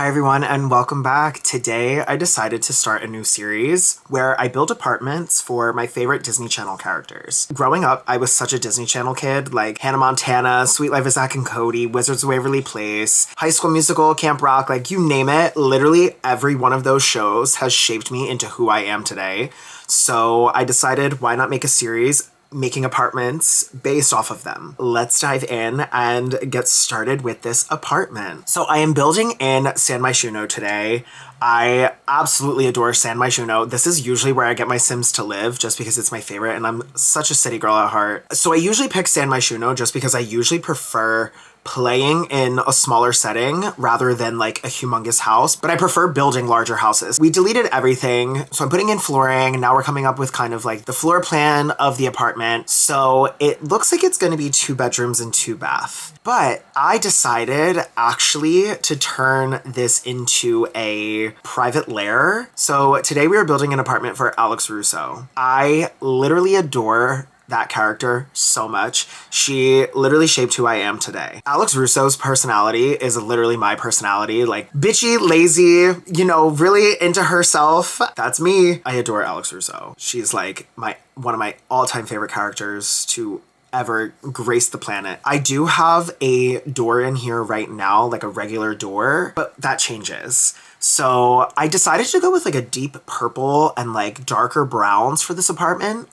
Hi everyone and welcome back. Today I decided to start a new series where I build apartments for my favorite Disney Channel characters. Growing up, I was such a Disney Channel kid, like Hannah Montana, Sweet Life of Zack and Cody, Wizards of Waverly Place, High School Musical, Camp Rock, like you name it. Literally every one of those shows has shaped me into who I am today. So I decided, why not make a series making apartments based off of them. Let's dive in and get started with this apartment. So I am building in San Myshuno today. I absolutely adore San Myshuno. This is usually where I get my Sims to live just because it's my favorite and I'm such a city girl at heart. So I usually pick San Myshuno just because I usually prefer playing in a smaller setting rather than like a humongous house, but I prefer building larger houses. We deleted everything, so I'm putting in flooring. Now we're coming up with kind of like the floor plan of the apartment. So it looks like it's gonna be 2 bedrooms and 2 bath. But I decided actually to turn this into a private lair. So today we are building an apartment for Alex Russo. I literally adore that character so much. She literally shaped who I am today. Alex Russo's personality is literally my personality, like bitchy, lazy, you know, really into herself. That's me. I adore Alex Russo. She's like one of my all-time favorite characters to ever grace the planet. I do have a door in here right now, like a regular door, but that changes. So I decided to go with like a deep purple and like darker browns for this apartment.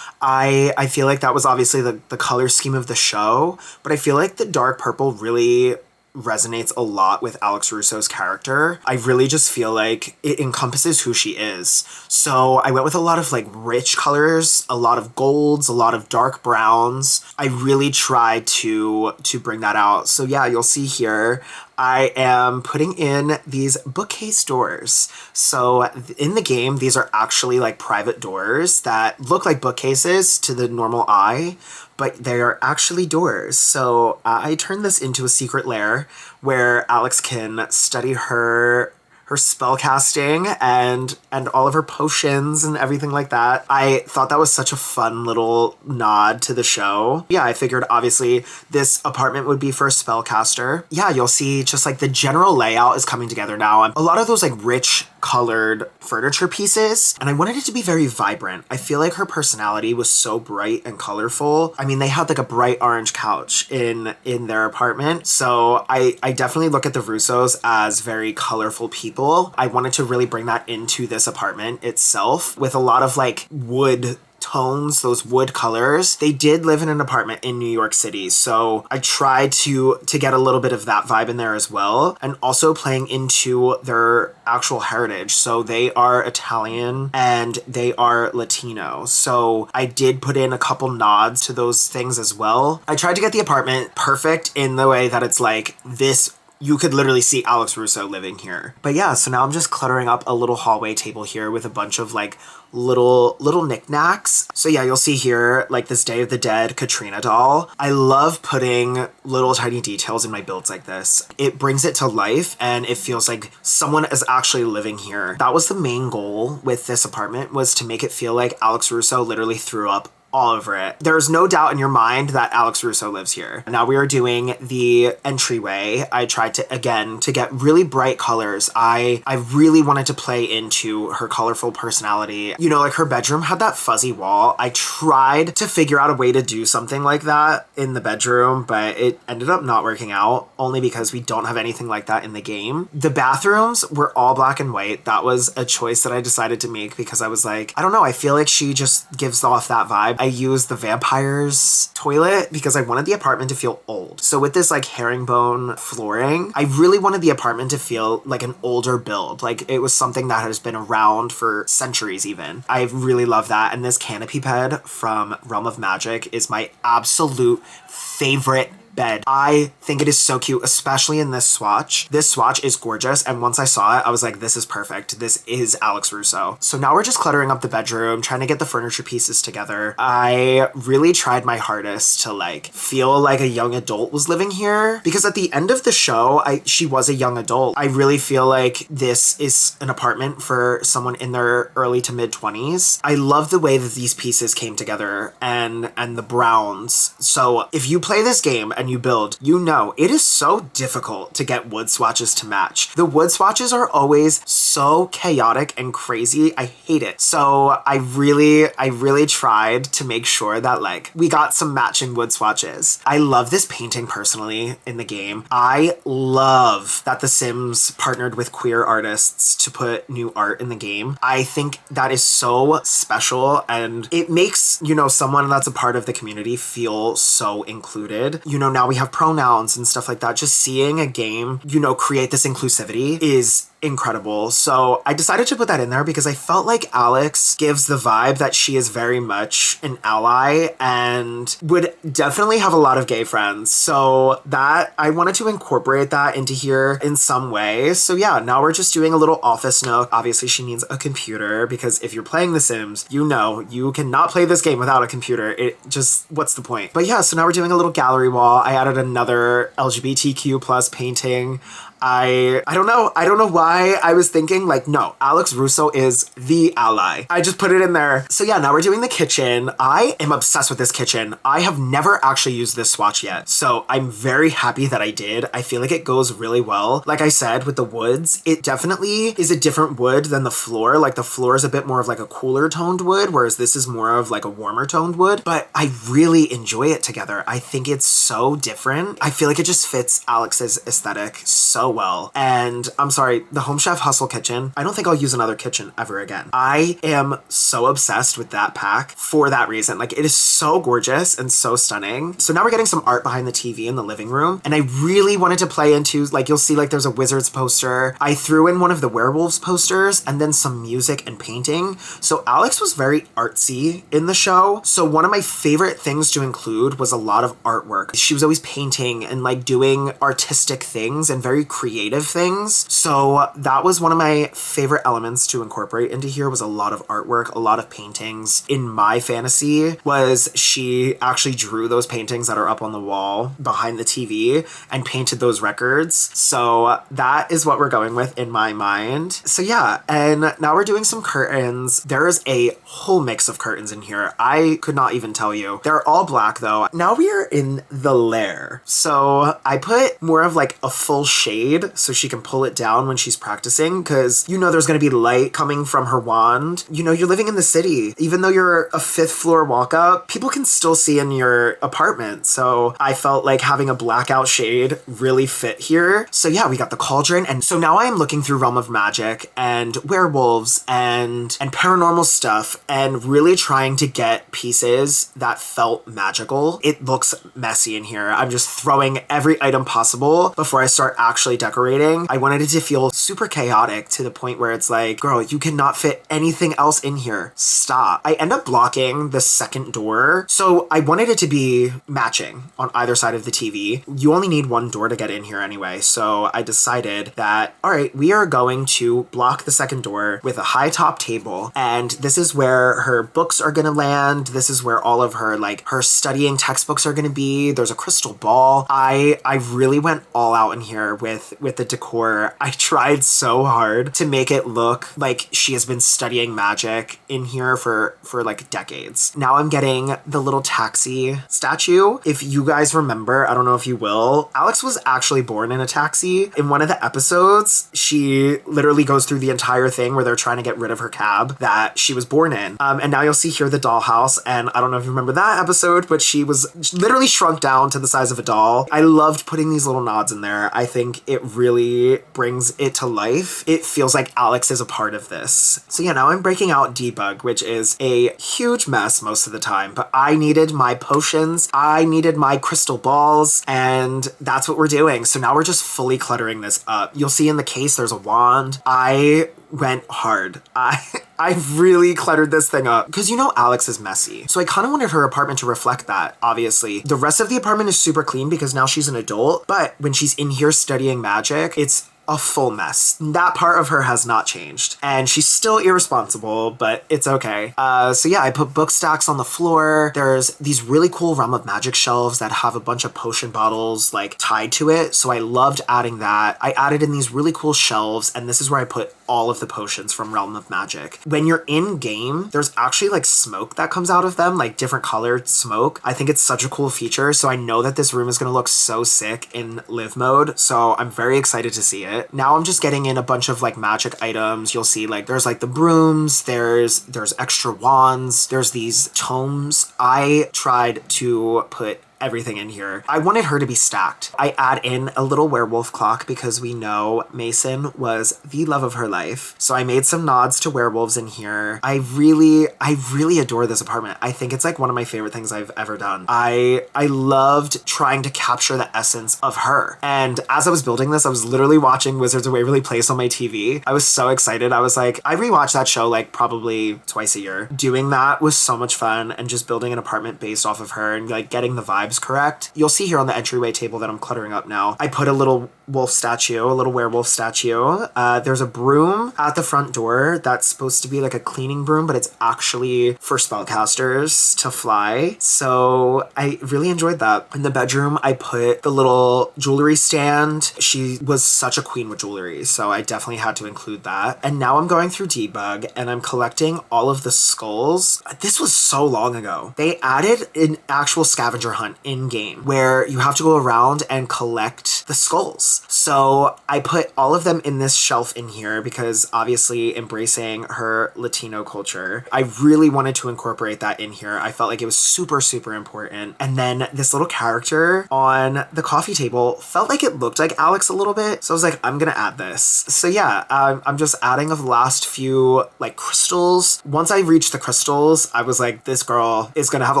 I feel like that was obviously the color scheme of the show, but I feel like the dark purple really resonates a lot with Alex Russo's character. I really just feel like it encompasses who she is. So I went with a lot of like rich colors, a lot of golds, a lot of dark browns. I really tried to bring that out. So yeah, you'll see here, I am putting in these bookcase doors. So in the game, these are actually like private doors that look like bookcases to the normal eye, but they are actually doors. So I turned this into a secret lair where Alex can study her spell casting and all of her potions and everything like that. I thought that was such a fun little nod to the show. Yeah, I figured obviously this apartment would be for a spellcaster. Yeah, you'll see just like the general layout is coming together now. A lot of those like rich colored furniture pieces, and I wanted it to be very vibrant. I feel like her personality was so bright and colorful. I mean, they had like a bright orange couch in their apartment. So I definitely look at the Russos as very colorful people. I wanted to really bring that into this apartment itself with a lot of like wood tones, those wood colors. They did live in an apartment in New York City, so I tried to get a little bit of that vibe in there as well, and also playing into their actual heritage. So they are Italian and they are Latino. So I did put in a couple nods to those things as well. I tried to get the apartment perfect in the way that it's like this. You could literally see Alex Russo living here. But yeah, so now I'm just cluttering up a little hallway table here with a bunch of like little knickknacks. So yeah, you'll see here like this Day of the Dead Katrina doll. I love putting little tiny details in my builds like this. It brings it to life and it feels like someone is actually living here. That was the main goal with this apartment, was to make it feel like Alex Russo literally threw up all over it. There's no doubt in your mind that Alex Russo lives here. Now we are doing the entryway. I tried to, again, to get really bright colors. I really wanted to play into her colorful personality. You know, like her bedroom had that fuzzy wall. I tried to figure out a way to do something like that in the bedroom, but it ended up not working out, only because we don't have anything like that in the game. The bathrooms were all black and white. That was a choice that I decided to make because I was like, I don't know, I feel like she just gives off that vibe. I used the vampire's toilet because I wanted the apartment to feel old. So with this like herringbone flooring, I really wanted the apartment to feel like an older build. Like it was something that has been around for centuries even. I really love that. And this canopy bed from Realm of Magic is my absolute favorite bed. I think it is so cute, especially in this swatch. This swatch is gorgeous, and once I saw it, I was like, this is perfect. This is Alex Russo. So now we're just cluttering up the bedroom, trying to get the furniture pieces together. I really tried my hardest to like feel like a young adult was living here, because at the end of the show, she was a young adult. I really feel like this is an apartment for someone in their early to mid 20s. I love the way that these pieces came together and the browns. So if you play this game and and you build, you know it is so difficult to get wood swatches to match. The wood swatches are always so chaotic and crazy. I hate it. So I really tried to make sure that like we got some matching wood swatches. I love this painting personally in the game. I love that The Sims partnered with queer artists to put new art in the game. I think that is so special, and it makes, you know, someone that's a part of the community feel so included. You know, now we have pronouns and stuff like that. Just seeing a game, you know, create this inclusivity is incredible. So I decided to put that in there because I felt like Alex gives the vibe that she is very much an ally and would definitely have a lot of gay friends. So that I wanted to incorporate that into here in some way. So yeah, now we're just doing a little office nook. Obviously she needs a computer because if you're playing The Sims, you know you cannot play this game without a computer. It just, what's the point? But yeah, so now we're doing a little gallery wall. I added another LGBTQ plus painting. I don't know why I was thinking like, no, Alex Russo is the ally. I just put it in there. So yeah, now we're doing the kitchen. I am obsessed with this kitchen. I have never actually used this swatch yet. So I'm very happy that I did. I feel like it goes really well. Like I said, with the woods, it definitely is a different wood than the floor. Like the floor is a bit more of like a cooler toned wood, whereas this is more of like a warmer toned wood, but I really enjoy it together. I think it's so different. I feel like it just fits Alex's aesthetic so well. And I'm sorry, the Home Chef Hustle kitchen, I don't think I'll use another kitchen ever again. I am so obsessed with that pack for that reason. Like it is so gorgeous and so stunning. So now we're getting some art behind the TV in the living room. And I really wanted to play into, like you'll see like there's a Wizards poster. I threw in one of the werewolves posters and then some music and painting. So Alex was very artsy in the show. So one of my favorite things to include was a lot of artwork. She was always painting and like doing artistic things and very creative things. So that was one of my favorite elements to incorporate into here, was a lot of artwork, a lot of paintings. In my fantasy was she actually drew those paintings that are up on the wall behind the TV and painted those records. So that is what we're going with in my mind. So yeah, and now we're doing some curtains. There is a whole mix of curtains in here. I could not even tell you. They're all black though. Now we are in the lair. So I put more of like a full shade so she can pull it down when she's practicing, because you know there's going to be light coming from her wand. You know, you're living in the city. Even though you're a 5th floor walk up, people can still see in your apartment. So I felt like having a blackout shade really fit here. So yeah, we got the cauldron. And so now I am looking through Realm of Magic and werewolves and paranormal stuff and really trying to get pieces that felt magical. It looks messy in here. I'm just throwing every item possible before I start actually decorating. I wanted it to feel super chaotic to the point where it's like, girl, you cannot fit anything else in here. Stop. I end up blocking the second door. So I wanted it to be matching on either side of the TV. You only need one door to get in here anyway. So I decided that, all right, we are going to block the second door with a high top table. And this is where her books are going to land. This is where all of her, like her studying textbooks are going to be. There's a crystal ball. I really went all out in here with the decor. I tried so hard to make it look like she has been studying magic in here for like decades. Now I'm getting the little taxi statue. If you guys remember, I don't know if you will, Alex was actually born in a taxi. In one of the episodes, she literally goes through the entire thing where they're trying to get rid of her cab that she was born in. And now you'll see here the dollhouse. And I don't know if you remember that episode, but she was literally shrunk down to the size of a doll. I loved putting these little nods in there. I think it really brings it to life. It feels like Alex is a part of this. So yeah, now I'm breaking out debug, which is a huge mess most of the time, but I needed my potions, I needed my crystal balls, and that's what we're doing. So now we're just fully cluttering this up. You'll see in the case there's a wand. I went hard. I really cluttered this thing up because you know Alex is messy. So I kind of wanted her apartment to reflect that, obviously. The rest of the apartment is super clean because now she's an adult, but when she's in here studying magic, it's a full mess. That part of her has not changed. And she's still irresponsible, but it's okay. So yeah, I put book stacks on the floor. There's these really cool Realm of Magic shelves that have a bunch of potion bottles like tied to it. So I loved adding that. I added in these really cool shelves, and this is where I put all of the potions from Realm of Magic. When you're in game, there's actually like smoke that comes out of them, like different colored smoke. I think it's such a cool feature, so I know that this room is going to look so sick in live mode, so I'm very excited to see it. Now I'm just getting in a bunch of like magic items. You'll see like there's like the brooms, there's extra wands, there's these tomes. I tried to put everything in here. I wanted her to be stacked. I add in a little werewolf clock because we know Mason was the love of her life. So I made some nods to werewolves in here. I really adore this apartment. I think it's like one of my favorite things I've ever done. I loved trying to capture the essence of her. And as I was building this, I was literally watching Wizards of Waverly Place on my TV. I was so excited. I was like, I rewatched that show like probably twice a year. Doing that was so much fun, and just building an apartment based off of her and like getting the vibes correct. You'll see here on the entryway table that I'm cluttering up now, I put a little wolf statue, a little werewolf statue. There's a broom at the front door that's supposed to be like a cleaning broom, but it's actually for spellcasters to fly. So I really enjoyed that. In the bedroom, I put the little jewelry stand. She was such a queen with jewelry, so I definitely had to include that. And now I'm going through Debug and I'm collecting all of the skulls. This was so long ago. They added an actual scavenger hunt in-game where you have to go around and collect the skulls. So I put all of them in this shelf in here because obviously embracing her Latino culture, I really wanted to incorporate that in here. I felt like it was super, super important. And then this little character on the coffee table felt like it looked like Alex a little bit. So I was like, I'm gonna add this. So yeah, I'm just adding of the last few like crystals. Once I reached the crystals, I was like, this girl is gonna have a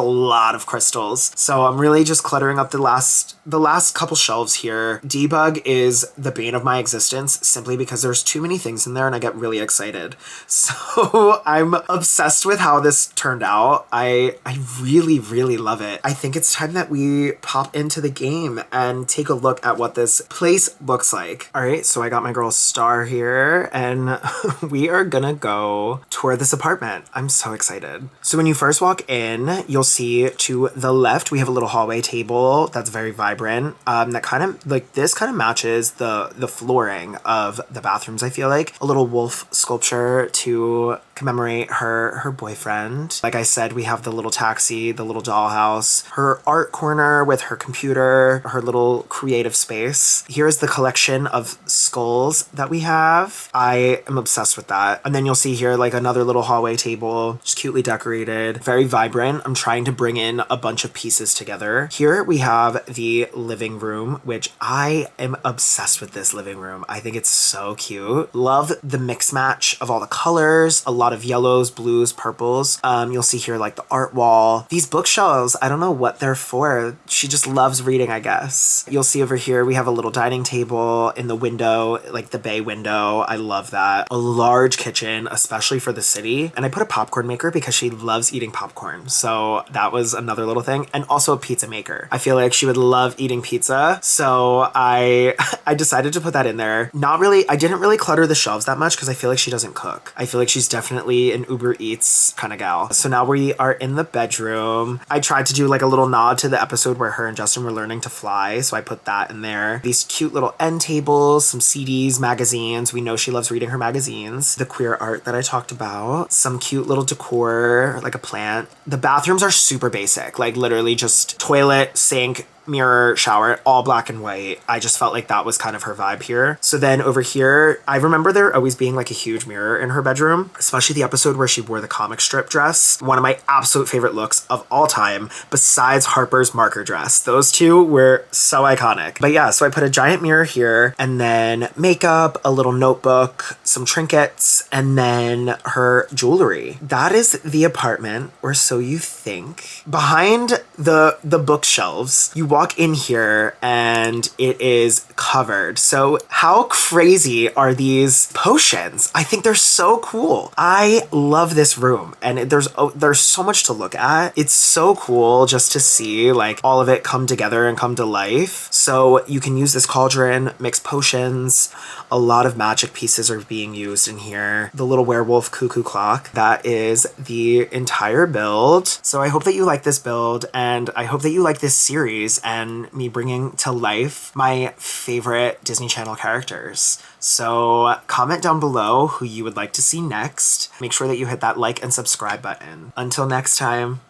lot of crystals. So I'm really just cluttering up the last couple shelves here. Debug is the bane of my existence simply because there's too many things in there and I get really excited. So I'm obsessed with how this turned out. I really, really love it. I think it's time that we pop into the game and take a look at what this place looks like. All right, so I got my girl Star here and we are gonna go tour this apartment. I'm so excited. So when you first walk in, you'll see to the left, we have a little hallway table that's very vibrant. That kind of like this kind of matches the flooring of the bathrooms. I feel like a little wolf sculpture to commemorate her boyfriend. Like I said, we have the little taxi, the little dollhouse, her art corner with her computer, her little creative space. Here's the collection of skulls that we have. I am obsessed with that. And then you'll see here like another little hallway table, just cutely decorated, very vibrant. I'm trying to bring in a bunch of pieces together. Here we have the living room, which I am obsessed with this living room. I think it's so cute. Love the mix match of all the colors, a lot of yellows, blues, purples. You'll see here like the art wall. These bookshelves, I don't know what they're for. She just loves reading, I guess. You'll see over here we have a little dining table in the window, like the bay window. I love that. A large kitchen, especially for the city. And I put a popcorn maker because she loves eating popcorn. So that was another little thing. And also a pizza maker. I feel like she would love eating pizza. So I decided to put that in there. I didn't really clutter the shelves that much because I feel like she doesn't cook. I feel like she's definitely an Uber Eats kind of gal. So now we are in the bedroom. I tried to do like a little nod to the episode where her and Justin were learning to fly. So I put that in there. These cute little end tables, some CDs, magazines. We know she loves reading her magazines. The queer art that I talked about. Some cute little decor, like a plant. The bathrooms are super basic, like literally just toilet, sink, mirror, shower, all black and white. I just felt like that was kind of her vibe here. So then over here, I remember there always being like a huge mirror in her bedroom, especially the episode where she wore the comic strip dress. One of my absolute favorite looks of all time, besides Harper's marker dress. Those two were so iconic. But yeah, so I put a giant mirror here and then makeup, a little notebook, some trinkets, and then her jewelry. That is the apartment, or so you think. Behind the bookshelves, you walk in here and it is covered. So how crazy are these potions? I think they're so cool. I love this room and there's so much to look at. It's so cool just to see like all of it come together and come to life. So you can use this cauldron, mix potions. A lot of magic pieces are being used in here. The little werewolf cuckoo clock. That is the entire build. So I hope that you like this build and I hope that you like this series. and me bringing to life my favorite Disney Channel characters. So comment down below who you would like to see next. Make sure that you hit that like and subscribe button. Until next time.